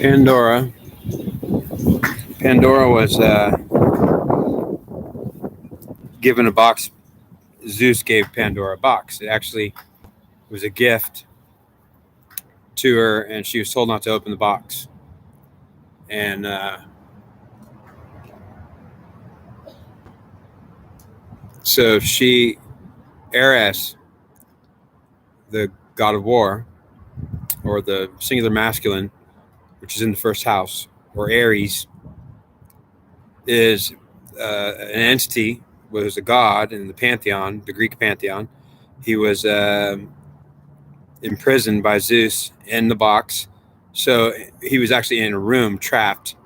Pandora. Pandora was given a box. Zeus gave Pandora a box. It actually was a gift to her, and she was told not to open the box. And so Ares, the god of war, or the singular masculine, which is in the first house, or Ares, is an entity, was a god in the pantheon, the Greek pantheon. He was imprisoned by Zeus in the box. So he was actually in a room, trapped,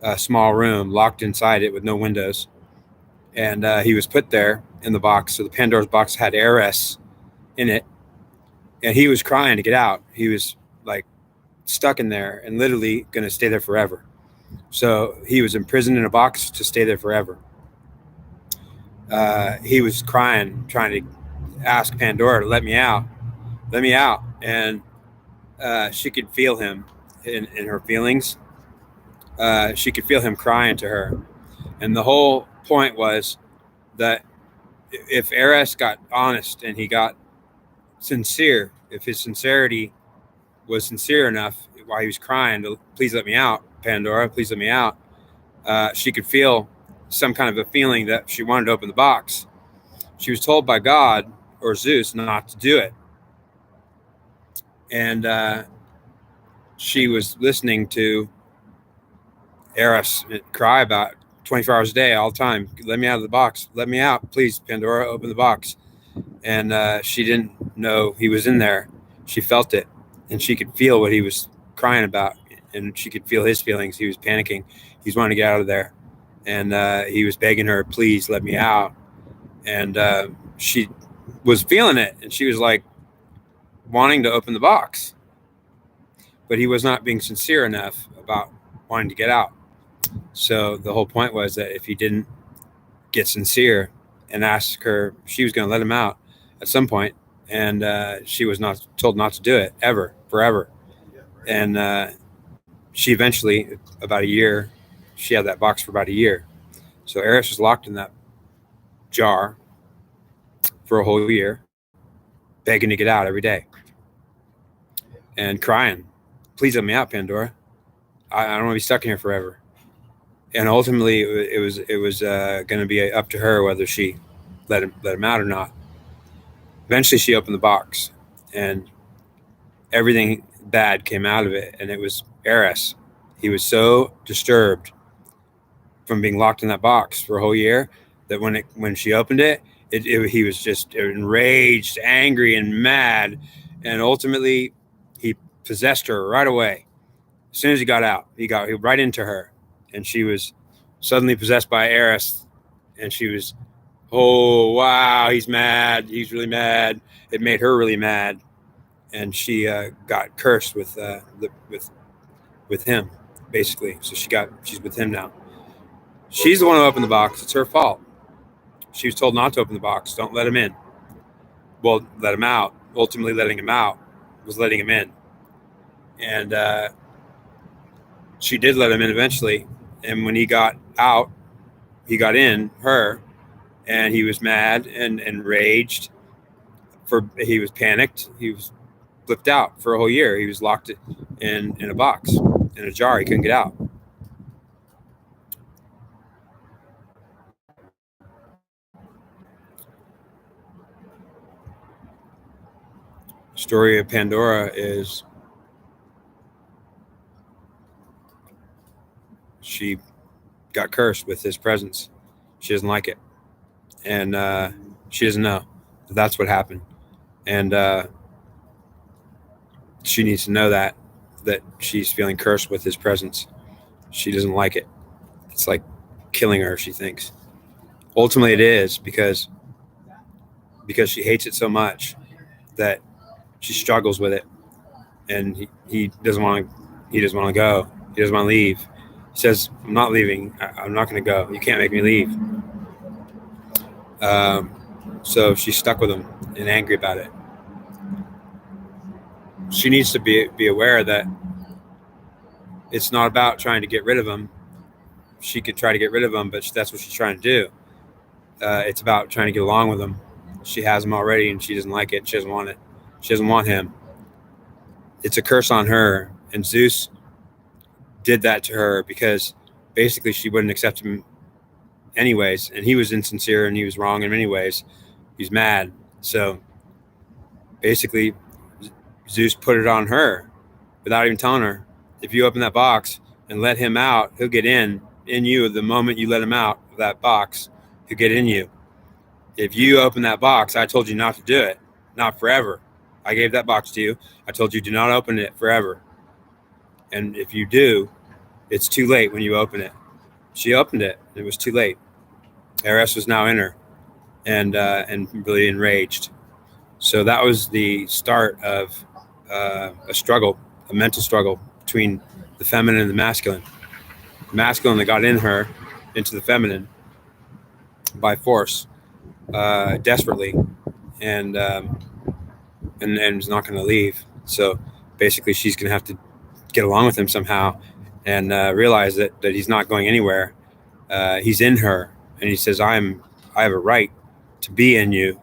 a small room, locked inside it with no windows. And he was put there in the box. So the Pandora's box had Ares in it. And he was crying to get out. He was like stuck in there and literally going to stay there forever. So he was imprisoned in a box to stay there forever. He was crying, trying to ask Pandora to let me out. And she could feel him in her feelings. She could feel him crying to her. And the whole point was that if Ares got honest and he got sincere, if his sincerity was sincere enough while he was crying to please let me out, Pandora, please let me out, she could feel some kind of a feeling that she wanted to open the box. She was told by God or Zeus not to do it. And she was listening to Ares cry about 24 hours a day, all the time. Let me out of the box. Let me out. Please, Pandora, open the box. And she didn't know he was in there. She felt it, and she could feel what he was crying about, and she could feel his feelings. He was panicking. He was wanting to get out of there. And he was begging her, please let me out. And she was feeling it, and she was like wanting to open the box. But he was not being sincere enough about wanting to get out. So the whole point was that if he didn't get sincere and ask her, she was going to let him out at some point, and she was not told not to do it ever, forever. And she eventually, about a year, she had that box for about a year. So Ares was locked in that jar for a whole year, begging to get out every day and crying, please let me out, Pandora. I don't want to be stuck in here forever. And ultimately, it was going to be up to her whether she let him out or not. Eventually, she opened the box, and everything bad came out of it, and it was Ares. He was so disturbed from being locked in that box for a whole year that when she opened it, he was just enraged, angry, and mad, and ultimately, he possessed her right away. As soon as he got out, he got right into her, and she was suddenly possessed by Ares, and she was, oh wow, he's mad, he's really mad. It made her really mad, and she got cursed with him, basically. So she's with him now. She's the one who opened the box. It's her fault. She was told not to open the box. Don't let him in. Well, let him out. Ultimately, letting him out was letting him in, and she did let him in eventually. And when he got out, he got in her, and he was mad and enraged. He was panicked. He was flipped out for a whole year. He was locked in a box, in a jar. He couldn't get out. The story of Pandora is she got cursed with his presence. She doesn't like it, and she doesn't know that's what happened. And she needs to know that she's feeling cursed with his presence. She doesn't like it. It's like killing her, she thinks. Ultimately, it is because she hates it so much that she struggles with it, and he doesn't want to. He doesn't want to go. He doesn't want to leave. He says, "I'm not leaving. I'm not going to go. You can't make me leave." So she's stuck with him and angry about it. She needs to be aware that It's not about trying to get rid of him. She could try to get rid of him, but that's what she's trying to do. It's about trying to get along with him. She has him already, and she doesn't like it. She doesn't want it. She doesn't want him. It's a curse on her. And Zeus did that to her because basically she wouldn't accept him anyways. And he was insincere and he was wrong in many ways. He's mad. So basically, Zeus put it on her without even telling her. If you open that box and let him out, he'll get in you the moment you let him out of that box. He'll get in you. If you open that box, I told you not to do it, not forever. I gave that box to you. I told you do not open it forever. And if you do, it's too late when you open it. She opened it. It was too late. Ares was now in her and really enraged. So that was the start of a struggle, a mental struggle between the feminine and the masculine. The masculine that got in her into the feminine by force, desperately, and is not going to leave. So basically, she's going to have to get along with him somehow and realize that he's not going anywhere. He's in her, and he says, I have a right to be in you,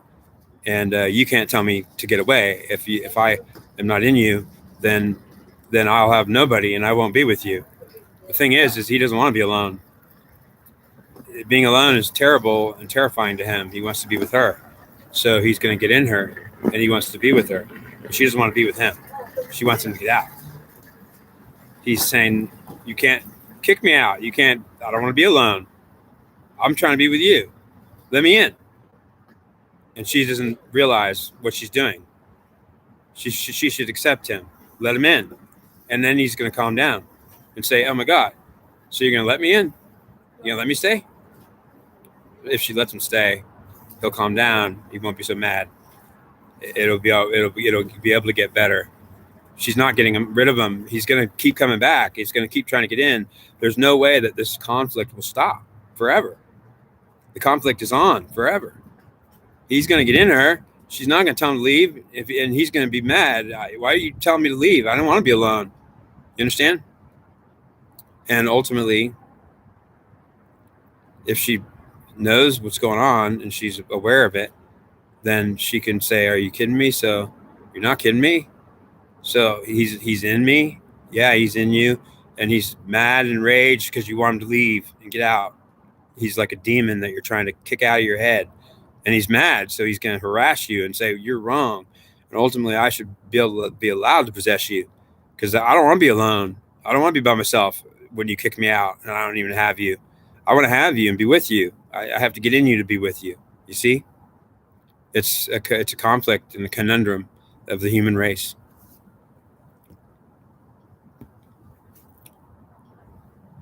and you can't tell me to get away. If I am not in you, then I'll have nobody, and I won't be with you. The thing is he doesn't want to be alone. Being alone is terrible and terrifying to him. He wants to be with her, so he's going to get in her, and he wants to be with her. But she doesn't want to be with him. She wants him to get out. He's saying, you can't kick me out. You can't. I don't want to be alone. I'm trying to be with you. Let me in. And she doesn't realize what she's doing. She should accept him. Let him in. And then he's going to calm down and say, oh, my God, so you're going to let me in? You're going to let me stay? If she lets him stay, he'll calm down. He won't be so mad. It'll be able to get better. She's not getting rid of him. He's going to keep coming back. He's going to keep trying to get in. There's no way that this conflict will stop forever. The conflict is on forever. He's going to get in her. She's not going to tell him to leave. And he's going to be mad. Why are you telling me to leave? I don't want to be alone. You understand? And ultimately, if she knows what's going on and she's aware of it, then she can say, are you kidding me? So you're not kidding me? So he's in me. Yeah, he's in you. And he's mad and raged because you want him to leave and get out. He's like a demon that you're trying to kick out of your head. And he's mad. So he's going to harass you and say, you're wrong. And ultimately, I should be able to be allowed to possess you because I don't want to be alone. I don't want to be by myself when you kick me out and I don't even have you. I want to have you and be with you. I have to get in you to be with you. You see? It's a conflict and a conundrum of the human race.